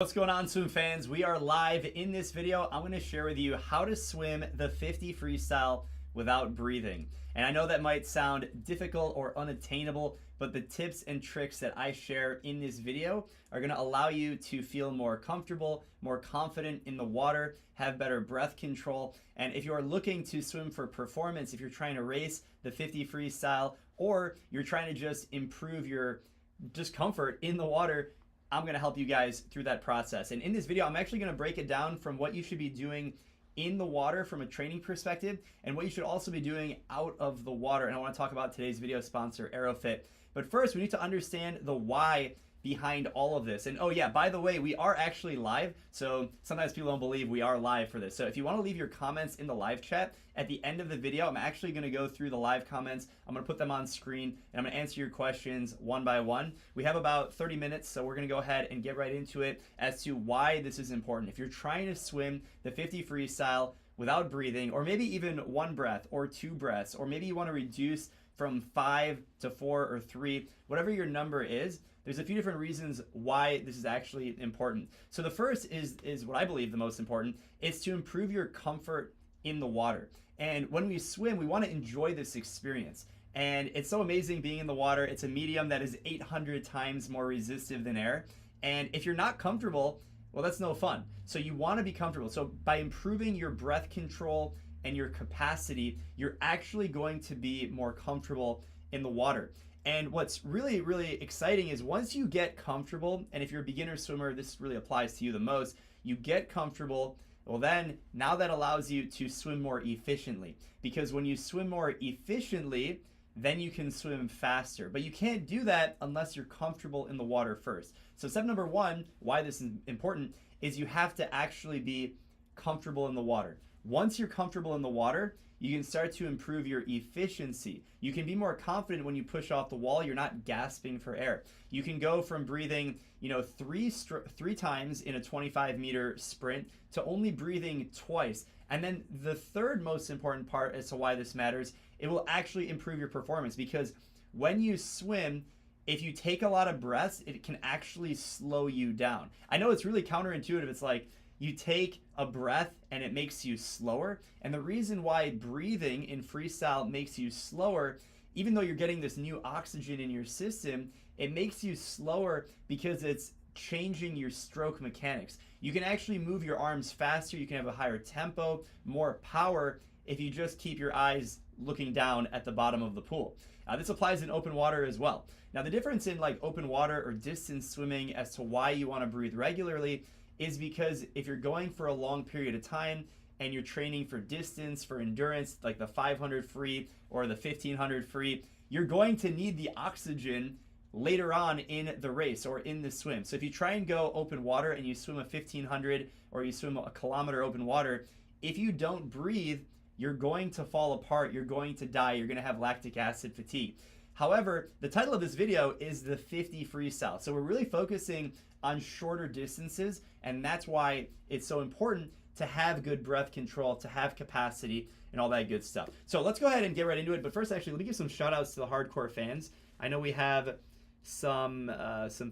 What's going on, swim fans? We are live. In this video, I'm going to share with you how to swim the 50 freestyle without breathing. And I know that might sound difficult or unattainable, but the tips and tricks that I share in this video are going to allow you to feel more comfortable, more confident in the water, have better breath control. And if you are looking to swim for performance, if you're trying to race the 50 freestyle, or you're trying to just improve your comfort in the water, I'm going to help you guys through that process. And in this video, I'm actually going to break it down from what you should be doing in the water from a training perspective and what you should also be doing out of the water. And I want to talk about today's video sponsor, AeroFit. But first, we need to understand the why behind all of this. And oh yeah, by the way, we are actually live. So sometimes people don't believe we are live for this. So if you want to leave your comments in the live chat at the end of the video, I'm actually going to go through the live comments. I'm going to put them on screen and I'm going to answer your questions one by one. We have about 30 minutes, so we're going to go ahead and get right into it as to why this is important. If you're trying to swim the 50 freestyle without breathing, or maybe even one breath or two breaths, or maybe you want to reduce from 5 to 4 or 3, whatever your number is, there's a few different reasons why this is actually important. So the first is what I believe the most important. It's to improve your comfort in the water. And when we swim, we want to enjoy this experience. And it's so amazing being in the water. It's a medium that is 800 times more resistive than air. And if you're not comfortable, well, that's no fun. So you want to be comfortable. So by improving your breath control and your capacity, you're actually going to be more comfortable in the water. And what's really, really exciting is once you get comfortable, and if you're a beginner swimmer, this really applies to you the most, you get comfortable, well then, now that allows you to swim more efficiently. Because when you swim more efficiently, then you can swim faster. But you can't do that unless you're comfortable in the water first. So step number one, why this is important, is you have to actually be comfortable in the water. Once you're comfortable in the water, you can start to improve your efficiency. You can be more confident when you push off the wall. You're not gasping for air. You can go from breathing, three times in a 25-meter sprint to only breathing twice. And then the third most important part as to why this matters, it will actually improve your performance, because when you swim, if you take a lot of breaths, it can actually slow you down. I know it's really counterintuitive. It's like, you take a breath and it makes you slower. And the reason why breathing in freestyle makes you slower, even though you're getting this new oxygen in your system, it makes you slower because it's changing your stroke mechanics. You can actually move your arms faster. You can have a higher tempo, more power if you just keep your eyes looking down at the bottom of the pool. This applies in open water as well. Now, the difference in like open water or distance swimming as to why you want to breathe regularly is because if you're going for a long period of time and you're training for distance, for endurance, like the 500 free or the 1500 free, you're going to need the oxygen later on in the race or in the swim. So if you try and go open water and you swim a 1500 or you swim a kilometer open water, if you don't breathe, you're going to fall apart, you're going to die, you're gonna have lactic acid fatigue. However, the title of this video is the 50 freestyle. So we're really focusing on shorter distances, and that's why it's so important to have good breath control, to have capacity, and all that good stuff. So let's go ahead and get right into it. But first, actually, let me give some shout outs to the hardcore fans. I know we have some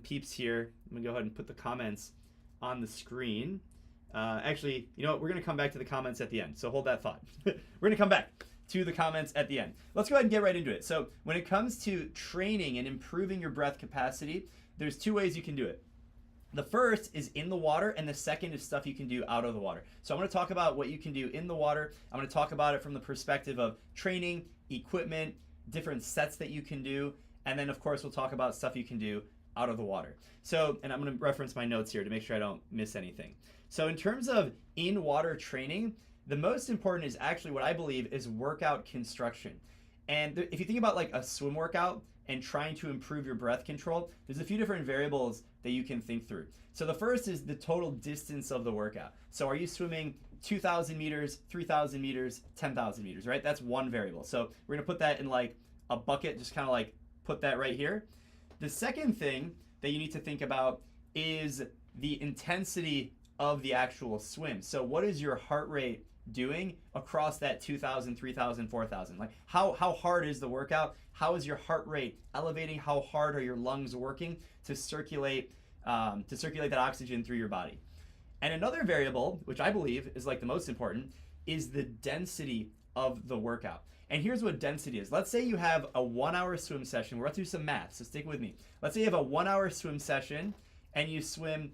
peeps here. Let me go ahead and put the comments on the screen. Actually, you know what? We're gonna come back to the comments at the end. So hold that thought. We're gonna come back to the comments at the end. Let's go ahead and get right into it. So when it comes to training and improving your breath capacity, there's two ways you can do it. The first is in the water, and the second is stuff you can do out of the water. So I'm going to talk about what you can do in the water. I'm going to talk about it from the perspective of training, equipment, different sets that you can do, and then of course we'll talk about stuff you can do out of the water. So, and I'm going to reference my notes here to make sure I don't miss anything. So in terms of in-water training, the most important is actually what I believe is workout construction. And if you think about like a swim workout and trying to improve your breath control, there's a few different variables that you can think through. So the first is the total distance of the workout. So are you swimming 2,000 meters, 3,000 meters, 10,000 meters, right? That's one variable. So we're gonna put that in like a bucket, just kind of like put that right here. The second thing that you need to think about is the intensity of the actual swim. So what is your heart rate doing across that 2,000, 3,000, 4,000? Like how hard is the workout? How is your heart rate elevating? How hard are your lungs working to circulate to circulate that oxygen through your body. And another variable, which I believe is like the most important, is the density of the workout. And here's what density is. Let's say you have a 1 hour swim session. We're going to do some math, so stick with me. Let's say you have a 1 hour swim session and you swim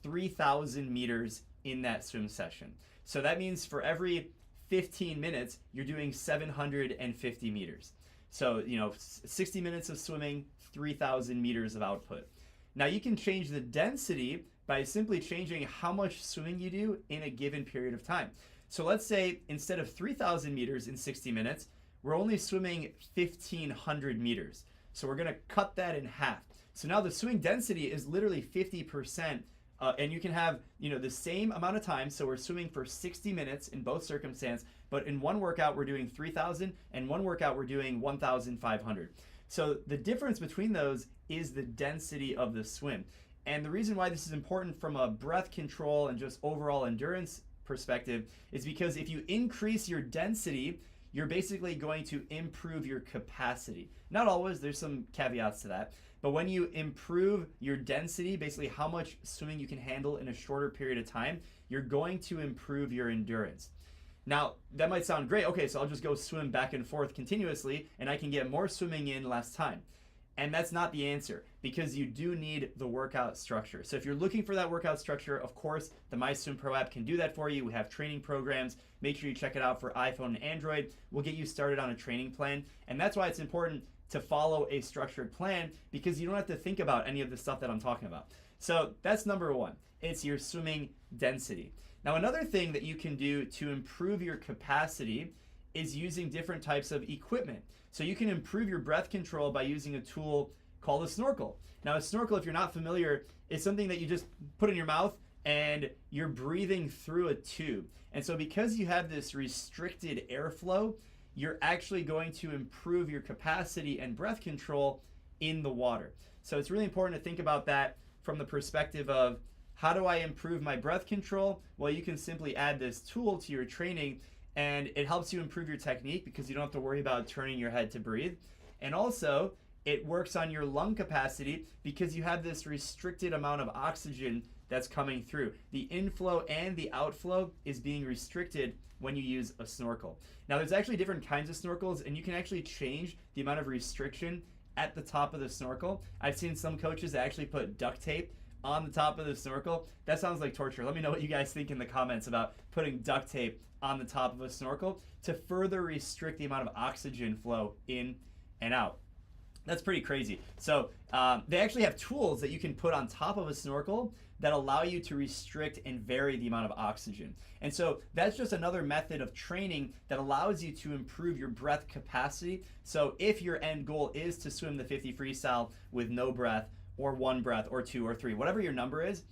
3,000 meters in that swim session. So that means for every 15 minutes, you're doing 750 meters. So, 60 minutes of swimming, 3,000 meters of output. Now you can change the density by simply changing how much swimming you do in a given period of time. So let's say instead of 3,000 meters in 60 minutes, we're only swimming 1,500 meters. So we're going to cut that in half. So now the swimming density is literally 50%, and you can have the same amount of time. So we're swimming for 60 minutes in both circumstances, but in one workout we're doing 3,000, and one workout we're doing 1,500. So the difference between those is the density of the swim. And the reason why this is important from a breath control and just overall endurance perspective is because if you increase your density, you're basically going to improve your capacity. Not always, there's some caveats to that, but when you improve your density, basically how much swimming you can handle in a shorter period of time, you're going to improve your endurance. Now, that might sound great. Okay, so I'll just go swim back and forth continuously and I can get more swimming in less time. And that's not the answer, because you do need the workout structure. So if you're looking for that workout structure, of course, the MySwimPro app can do that for you. We have training programs. Make sure you check it out for iPhone and Android. We'll get you started on a training plan. And that's why it's important to follow a structured plan, because you don't have to think about any of the stuff that I'm talking about. So that's number one. It's your swimming density. Now, another thing that you can do to improve your capacity is using different types of equipment. So you can improve your breath control by using a tool called a snorkel. Now, a snorkel, if you're not familiar, is something that you just put in your mouth and you're breathing through a tube. And so because you have this restricted airflow, you're actually going to improve your capacity and breath control in the water. So it's really important to think about that from the perspective of, how do I improve my breath control? Well, you can simply add this tool to your training, and it helps you improve your technique because you don't have to worry about turning your head to breathe. And also, it works on your lung capacity because you have this restricted amount of oxygen that's coming through. The inflow and the outflow is being restricted when you use a snorkel. Now, there's actually different kinds of snorkels, and you can actually change the amount of restriction at the top of the snorkel. I've seen some coaches that actually put duct tape on the top of the snorkel. That sounds like torture. Let me know what you guys think in the comments about putting duct tape on the top of a snorkel to further restrict the amount of oxygen flow in and out. That's pretty crazy. So they actually have tools that you can put on top of a snorkel that allow you to restrict and vary the amount of oxygen. And so that's just another method of training that allows you to improve your breath capacity. So if your end goal is to swim the 50 freestyle with no breath, or one breath, or two, or three, whatever your number is,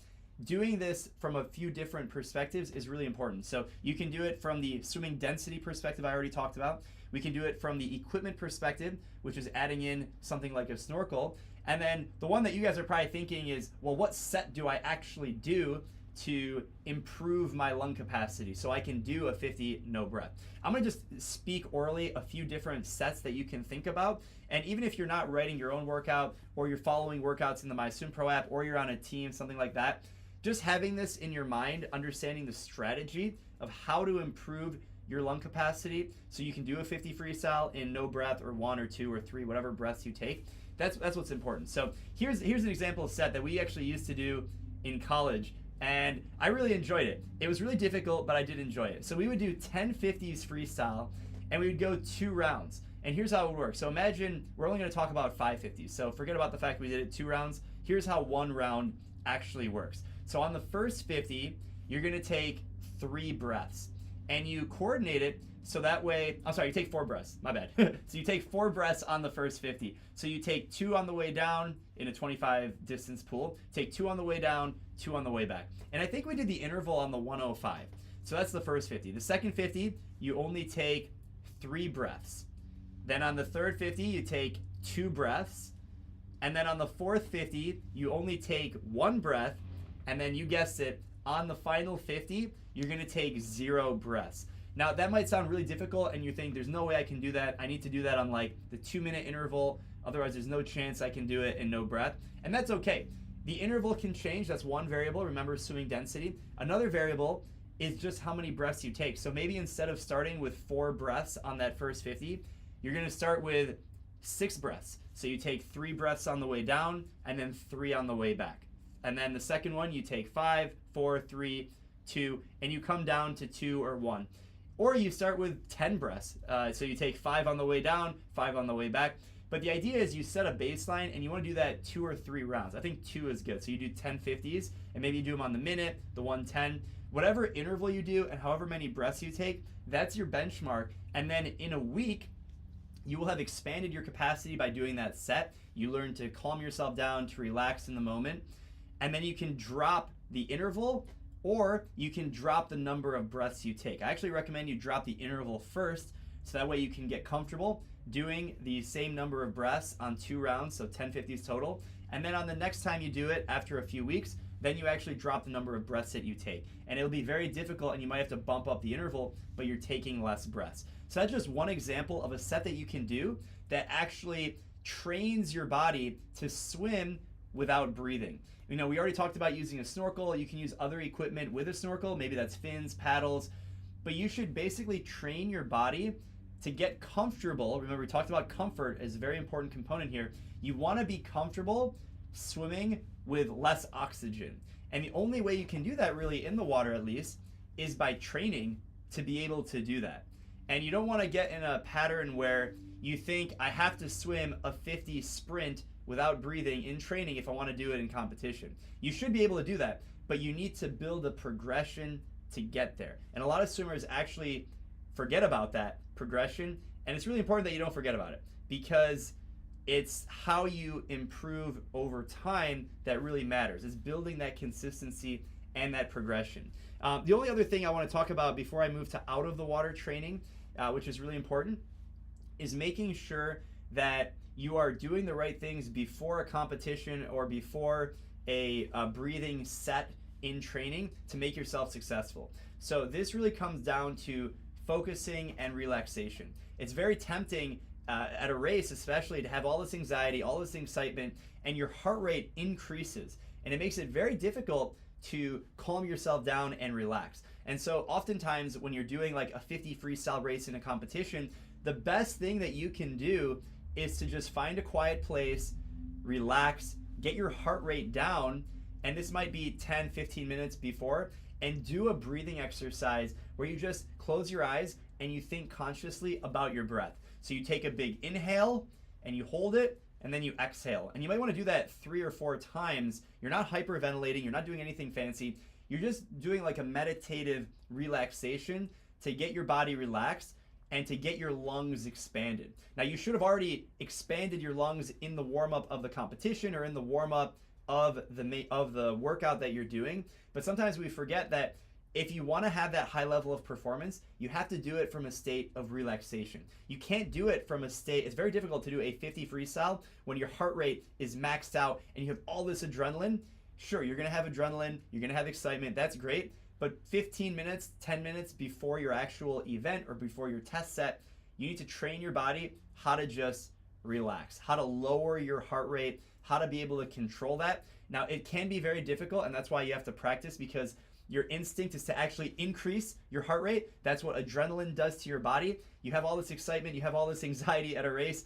doing this from a few different perspectives is really important. So you can do it from the swimming density perspective I already talked about. We can do it from the equipment perspective, which is adding in something like a snorkel. And then the one that you guys are probably thinking is, well, what set do I actually do to improve my lung capacity so I can do a 50 no breath? I'm gonna just speak orally a few different sets that you can think about. And even if you're not writing your own workout, or you're following workouts in the MySwimPro app, or you're on a team, something like that, just having this in your mind, understanding the strategy of how to improve your lung capacity so you can do a 50 freestyle in no breath, or one or two or three, whatever breaths you take. That's what's important. So here's an example of set that we actually used to do in college, and I really enjoyed it. It was really difficult, but I did enjoy it. So we would do 10 50s freestyle, and we would go 2 rounds. And here's how it would work. So imagine we're only going to talk about 5 50s. So forget about the fact we did it 2 rounds. Here's how 1 round actually works. So on the first 50, you're going to take 3 breaths, and you coordinate it so that way, I'm sorry, you take 4 breaths, my bad. So you take 4 breaths on the first 50. So you take 2 on the way down in a 25 distance pool, take 2 on the way down, 2 on the way back. And I think we did the interval on the 105. So that's the first 50. The second 50, you only take 3 breaths. Then on the third 50, you take 2 breaths. And then on the fourth 50, you only take 1 breath. And then you guessed it, on the final 50, you're gonna take 0 breaths. Now that might sound really difficult and you think there's no way I can do that. I need to do that on like the 2-minute interval. Otherwise there's no chance I can do it in no breath. And that's okay. The interval can change. That's one variable. Remember swimming density. Another variable is just how many breaths you take. So maybe instead of starting with 4 breaths on that first 50, you're going to start with 6 breaths. So you take 3 breaths on the way down and then 3 on the way back. And then the second one, you take 5, 4, 3, 2, and you come down to 2 or 1. Or you start with 10 breaths. So you take 5 on the way down, 5 on the way back. But the idea is you set a baseline and you want to do that 2 or 3 rounds. I think 2 is good. So you do 10 50s and maybe you do them on the minute, the 110. Whatever interval you do and however many breaths you take, that's your benchmark. And then in a week, you will have expanded your capacity by doing that set. You learn to calm yourself down, to relax in the moment. And then you can drop the interval or you can drop the number of breaths you take. I actually recommend you drop the interval first so that way you can get comfortable doing the same number of breaths on 2 rounds, so 10 50s total. And then on the next time you do it after a few weeks, then you actually drop the number of breaths that you take. And it'll be very difficult and you might have to bump up the interval, but you're taking less breaths. So that's just one example of a set that you can do that actually trains your body to swim without breathing. You know, we already talked about using a snorkel. You can use other equipment with a snorkel. Maybe that's fins, paddles, but you should basically train your body to get comfortable. Remember, we talked about comfort as a very important component here. You want to be comfortable swimming with less oxygen. And the only way you can do that really in the water at least is by training to be able to do that. And you don't want to get in a pattern where you think I have to swim a 50 sprint without breathing in training if I want to do it in competition. You should be able to do that, but you need to build a progression to get there. And a lot of swimmers actually forget about that progression, and it's really important that you don't forget about it because it's how you improve over time that really matters. It's building that consistency and that progression. The only other thing I want to talk about before I move to out of the water training, which is really important, is making sure that you are doing the right things before a competition or before a breathing set in training to make yourself successful. So this really comes down to focusing and relaxation. It's very tempting at a race especially to have all this anxiety, all this excitement, and your heart rate increases. And it makes it very difficult to calm yourself down and relax. And so oftentimes when you're doing like a 50 freestyle race in a competition, the best thing that you can do is to just find a quiet place, relax, get your heart rate down, and this might be 10, 15 minutes before, and do a breathing exercise where you just close your eyes and you think consciously about your breath. So you take a big inhale and you hold it and then you exhale. And you might want to do that 3 or 4 times. You're not hyperventilating, you're not doing anything fancy. You're just doing like a meditative relaxation to get your body relaxed and to get your lungs expanded. Now you should have already expanded your lungs in the warm-up of the competition or in the warm-up of the workout that you're doing. But sometimes we forget that if you want to have that high level of performance, you have to do it from a state of relaxation. You can't do it from a state, it's very difficult to do a 50 freestyle when your heart rate is maxed out and you have all this adrenaline. Sure, you're going to have adrenaline, you're going to have excitement, that's great. But 15 minutes, 10 minutes before your actual event or before your test set, you need to train your body how to just relax, how to lower your heart rate, how to be able to control that. Now, it can be very difficult, and that's why you have to practice, because your instinct is to actually increase your heart rate. That's what adrenaline does to your body. You have all this excitement, you have all this anxiety at a race,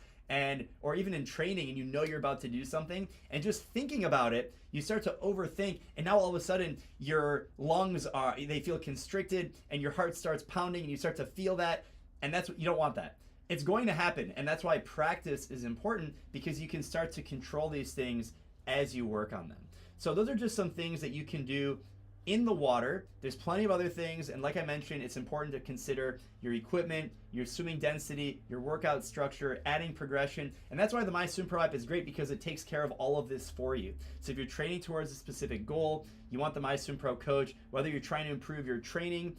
or even in training, and you know you're about to do something, and just thinking about it, you start to overthink, and now all of a sudden your lungs they feel constricted, and your heart starts pounding, and you start to feel that, and that's what you don't want. That it's going to happen, and that's why practice is important, because you can start to control these things as you work on them. So those are just some things that you can do in the water. There's plenty of other things, and like I mentioned, it's important to consider your equipment, your swimming density, your workout structure, adding progression, and that's why the MySwimPro app is great, because it takes care of all of this for you. So if you're training towards a specific goal, you want the MySwimPro coach, whether you're trying to improve your training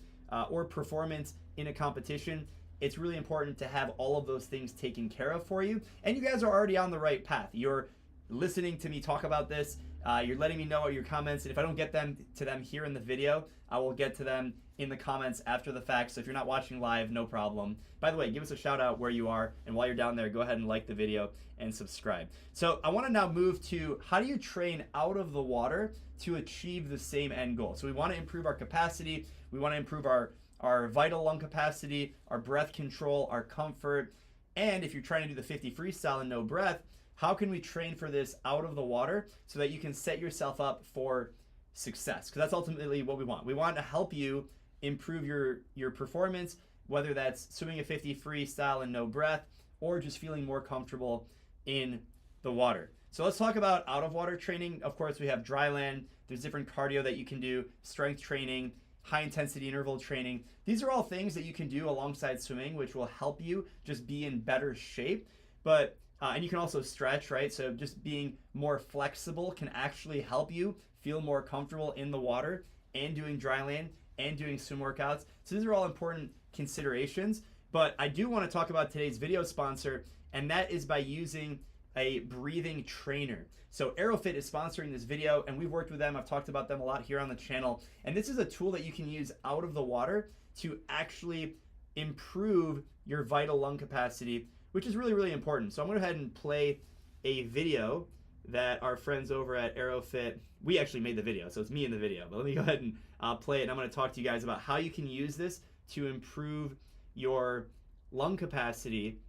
or performance in a competition, it's really important to have all of those things taken care of for you. And you guys are already on the right path. You're listening to me talk about this, You're letting me know your comments, and if I don't get to them here in the video, I will get to them in the comments after the fact. So if you're not watching live, no problem. By the way, give us a shout out where you are, and while you're down there, go ahead and like the video and subscribe. So I want to now move to how do you train out of the water to achieve the same end goal. So we want to improve our capacity, we want to improve our vital lung capacity, our breath control, our comfort, and if you're trying to do the 50 freestyle and no breath, how can we train for this out of the water so that you can set yourself up for success? Because that's ultimately what we want. We want to help you improve your performance, whether that's swimming a 50 freestyle and no breath, or just feeling more comfortable in the water. So let's talk about out of water training. Of course, we have dry land. There's different cardio that you can do, strength training, high intensity interval training. These are all things that you can do alongside swimming, which will help you just be in better shape. But and you can also stretch, right? So just being more flexible can actually help you feel more comfortable in the water and doing dry land and doing swim workouts. So these are all important considerations. But I do want to talk about today's video sponsor, and that is by using a breathing trainer. So Aerofit is sponsoring this video, and we've worked with them. I've talked about them a lot here on the channel. And this is a tool that you can use out of the water to actually improve your vital lung capacity, which is really, really important. So I'm going to go ahead and play a video that our friends over at Aerofit, we actually made the video, so it's me in the video, but let me go ahead and play it, and I'm going to talk to you guys about how you can use this to improve your lung capacity,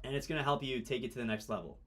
and it's going to help you take it to the next level.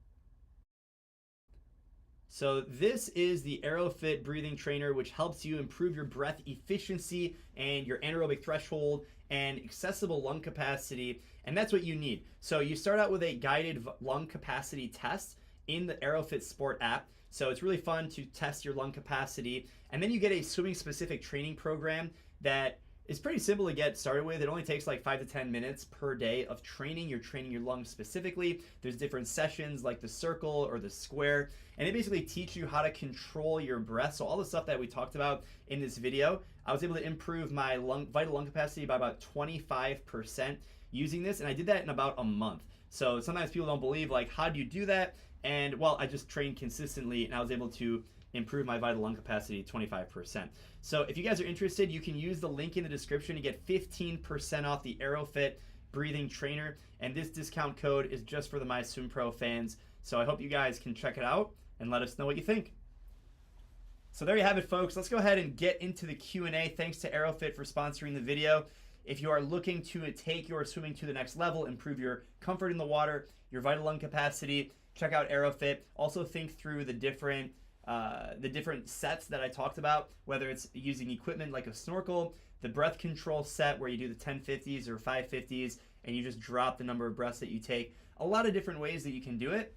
So this is the Aerofit breathing trainer, which helps you improve your breath efficiency and your anaerobic threshold and accessible lung capacity, and that's what you need. So you start out with a guided lung capacity test in the Aerofit Sport app. So it's really fun to test your lung capacity, and then you get a swimming specific training program that is pretty simple to get started with. It only takes like 5 to 10 minutes per day of training. You're training your lungs specifically. There's different sessions like the circle or the square, and it basically teaches you how to control your breath. So all the stuff that we talked about in this video, I was able to improve my vital lung capacity by about 25% using this, and I did that in about a month. So sometimes people don't believe, like, how do you do that? And well, I just trained consistently, and I was able to improve my vital lung capacity 25%. So if you guys are interested, you can use the link in the description to get 15% off the Aerofit breathing trainer, and this discount code is just for the MySwimPro fans. So I hope you guys can check it out and let us know what you think. So there you have it, folks. Let's go ahead and get into the Q&A. Thanks to Aerofit for sponsoring the video. If you are looking to take your swimming to the next level, improve your comfort in the water, your vital lung capacity, check out Aerofit. Also think through the different sets that I talked about, whether it's using equipment like a snorkel, the breath control set where you do the 1050s or 550s and you just drop the number of breaths that you take. A lot of different ways that you can do it.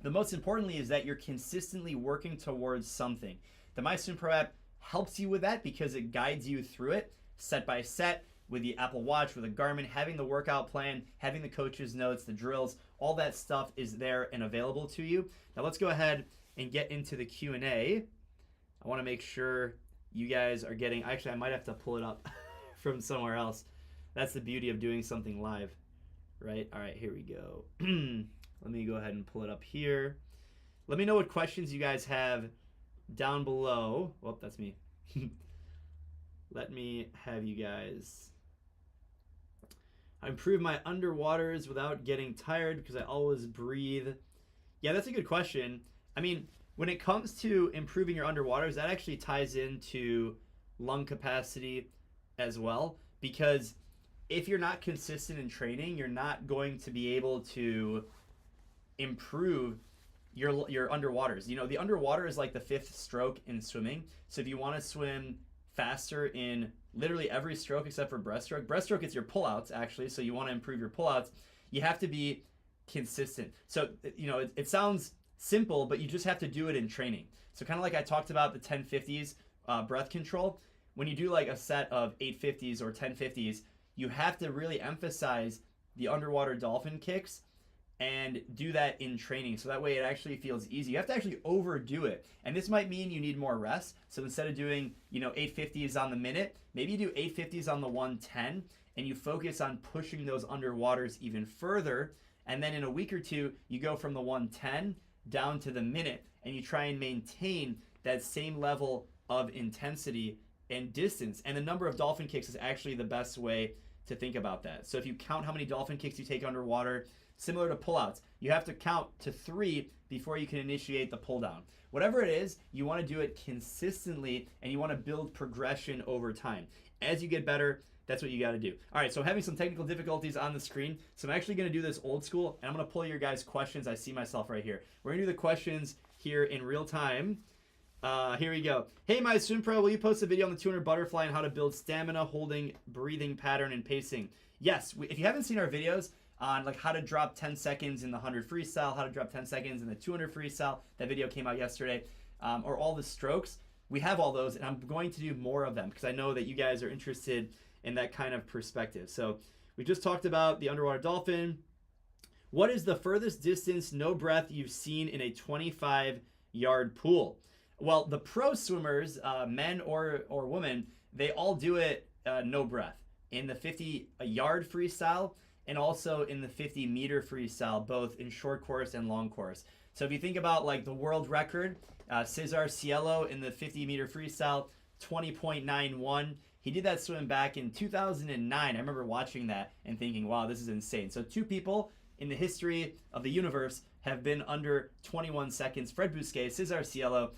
The most importantly is that you're consistently working towards something. The MySwimPro app helps you with that because it guides you through it set by set with the Apple Watch, with a Garmin, having the workout plan, having the coach's notes, the drills, all that stuff is there and available to you. Now let's go ahead and get into the Q&A. I want to make sure you guys are getting, actually I might have to pull it up from somewhere else. That's the beauty of doing something live, right? All right, here we go. Let me go ahead and pull it up here. Let me know what questions you guys have down below. Well, that's me. Let me have you guys. I improve my underwaters without getting tired because I always breathe. Yeah, that's a good question. I mean, when it comes to improving your underwaters, that actually ties into lung capacity as well, because if you're not consistent in training, you're not going to be able to improve your underwaters. You know, the underwater is like the 5th stroke in swimming. So if you want to swim faster in literally every stroke except for breaststroke. Breaststroke is your pullouts, actually, so you want to improve your pullouts. You have to be consistent. So, you know, it sounds simple, but you just have to do it in training. So kind of like I talked about the 1050s breath control, when you do like a set of 850s or 1050s, you have to really emphasize the underwater dolphin kicks and do that in training, so that way it actually feels easy. You have to actually overdo it, and this might mean you need more rest. So instead of doing, you know, 850s on the minute, maybe you do 850s on the 110 and you focus on pushing those underwaters even further, and then in a week or two you go from the 110 down to the minute, and you try and maintain that same level of intensity and distance. And the number of dolphin kicks is actually the best way to think about that. So if you count how many dolphin kicks you take underwater, similar to pullouts, you have to count to 3 before you can initiate the pull down. Whatever it is, you want to do it consistently, and you want to build progression over time. As you get better, that's what you got to do. All right, so I'm having some technical difficulties on the screen, so I'm actually going to do this old school, and I'm going to pull your guys' questions. I see myself right here. We're going to do the questions here in real time. Here we go. Hey, MySwimPro, will you post a video on the 200 butterfly and how to build stamina, holding, breathing pattern, and pacing? Yes, if you haven't seen our videos on like how to drop 10 seconds in the 100 freestyle, how to drop 10 seconds in the 200 freestyle, that video came out yesterday, or all the strokes, we have all those, and I'm going to do more of them because I know that you guys are interested in that kind of perspective. So we just talked about the underwater dolphin. What is the furthest distance, no breath, you've seen in a 25-yard pool? Well, the pro swimmers, men or women, they all do it no breath. In the 50-yard freestyle and also in the 50-meter freestyle, both in short course and long course. So if you think about like the world record, Cesar Cielo in the 50-meter freestyle, 20.91. He did that swim back in 2009. I remember watching that and thinking, wow, this is insane. So 2 people in the history of the universe have been under 21 seconds, Fred Bousquet, Cesar Cielo,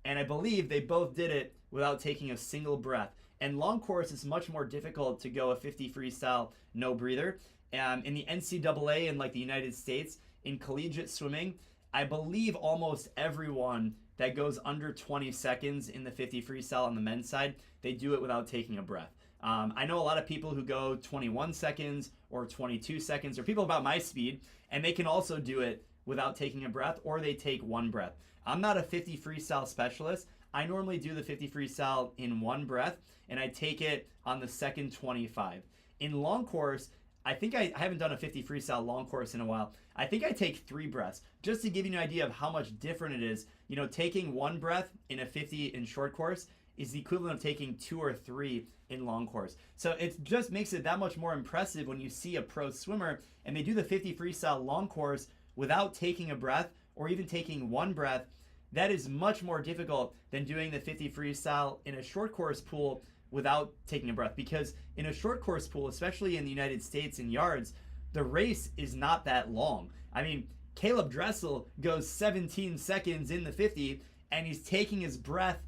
and I believe they both did it without taking a single breath. And long course is much more difficult to go a 50 freestyle no breather. In the NCAA in like the United States, in collegiate swimming, I believe almost everyone that goes under 20 seconds in the 50 freestyle on the men's side, they do it without taking a breath. I know a lot of people who go 21 seconds or 22 seconds, or people about my speed, and they can also do it without taking a breath, or they take 1 breath. I'm not a 50 freestyle specialist. I normally do the 50 freestyle in 1 breath, and I take it on the second 25. In long course, I think I haven't done a 50 freestyle long course in a while. I think I take 3 breaths, just to give you an idea of how much different it is. You know, taking 1 breath in a 50 in short course is the equivalent of taking 2 or 3 in long course. So it just makes it that much more impressive when you see a pro swimmer and they do the 50 freestyle long course without taking a breath or even taking 1 breath. That is much more difficult than doing the 50 freestyle in a short course pool without taking a breath, because in a short course pool, especially in the United States in yards, the race is not that long. I mean, Caleb Dressel goes 17 seconds in the 50 and he's taking his breath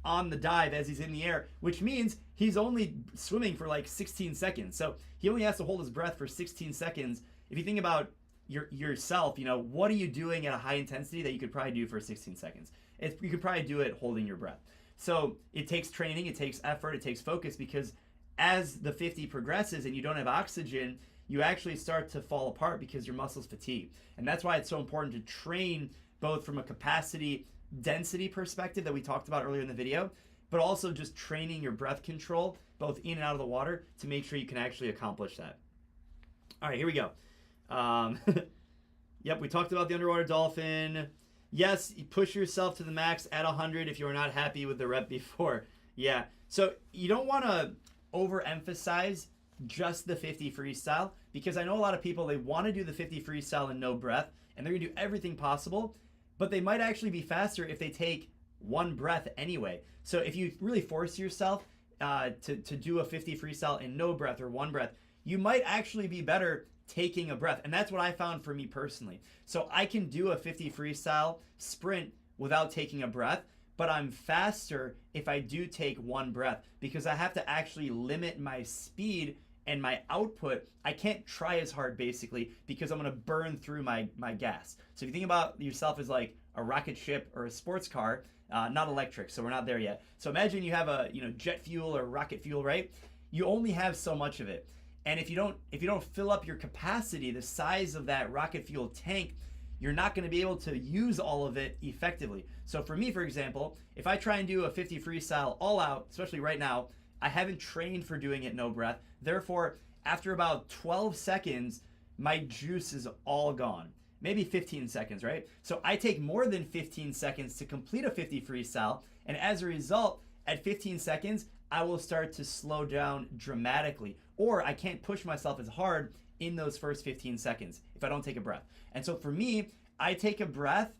on the dive as he's in the air, which means he's only swimming for like 16 seconds. So he only has to hold his breath for 16 seconds. If you think about yourself, you know, what are you doing at a high intensity that you could probably do for 16 seconds? You could probably do it holding your breath. So it takes training, it takes effort, it takes focus, because as the 50 progresses and you don't have oxygen, you actually start to fall apart because your muscles fatigue. And that's why it's so important to train both from a capacity density perspective that we talked about earlier in the video, but also just training your breath control both in and out of the water to make sure you can actually accomplish that. All right, here we go. Yep, we talked about the underwater dolphin. Yes, you push yourself to the max at 100 if you are not happy with the rep before. Yeah, so you don't want to overemphasize just the 50 freestyle, because I know a lot of people, they want to do the 50 freestyle in no breath, and they're going to do everything possible, but they might actually be faster if they take 1 breath anyway. So if you really force yourself to do a 50 freestyle in no breath or 1 breath, you might actually be better taking a breath. And that's what I found for me personally. So I can do a 50 freestyle sprint without taking a breath, but I'm faster if I do take 1 breath, because I have to actually limit my speed and my output. I can't try as hard basically because I'm going to burn through my gas. So if you think about yourself as like a rocket ship or a sports car, not electric, so we're not there yet. So imagine you have a jet fuel or rocket fuel, right? You only have so much of it. And if you don't fill up your capacity, the size of that rocket fuel tank, you're not going to be able to use all of it effectively. So for me, for example, if I try and do a 50 freestyle all out, especially right now, I haven't trained for doing it no breath. Therefore, after about 12 seconds, my juice is all gone. Maybe 15 seconds, right? So I take more than 15 seconds to complete a 50 freestyle. And as a result, at 15 seconds, I will start to slow down dramatically, or I can't push myself as hard in those first 15 seconds if I don't take a breath. And so for me, I take a breath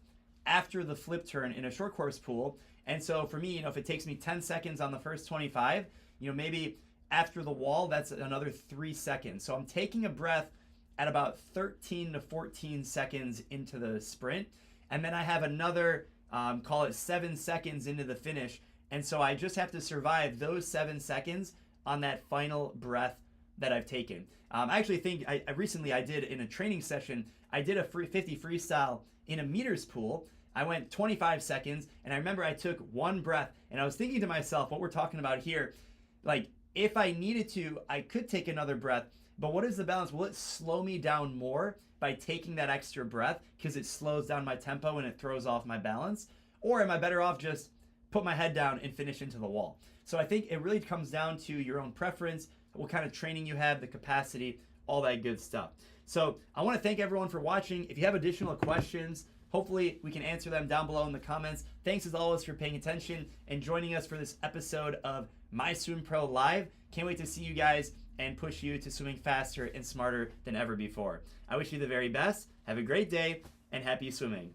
after the flip turn in a short course pool. And so for me, if it takes me 10 seconds on the first 25, maybe after the wall, that's another 3 seconds. So I'm taking a breath at about 13 to 14 seconds into the sprint. And then I have another, call it 7 seconds into the finish. And so I just have to survive those 7 seconds on that final breath that I've taken. I actually think I recently did in a training session, I did a 50 freestyle in a meters pool. I went 25 seconds, and I remember I took one breath, and I was thinking to myself, what we're talking about here, like if I needed to, I could take another breath, but what is the balance? Will it slow me down more by taking that extra breath because it slows down my tempo and it throws off my balance? Or am I better off just put my head down and finish into the wall? So I think it really comes down to your own preference, what kind of training you have, the capacity, all that good stuff. So I want to thank everyone for watching. If you have additional questions, hopefully we can answer them down below in the comments. Thanks as always for paying attention and joining us for this episode of MySwimPro Live. Can't wait to see you guys and push you to swimming faster and smarter than ever before. I wish you the very best. Have a great day and happy swimming.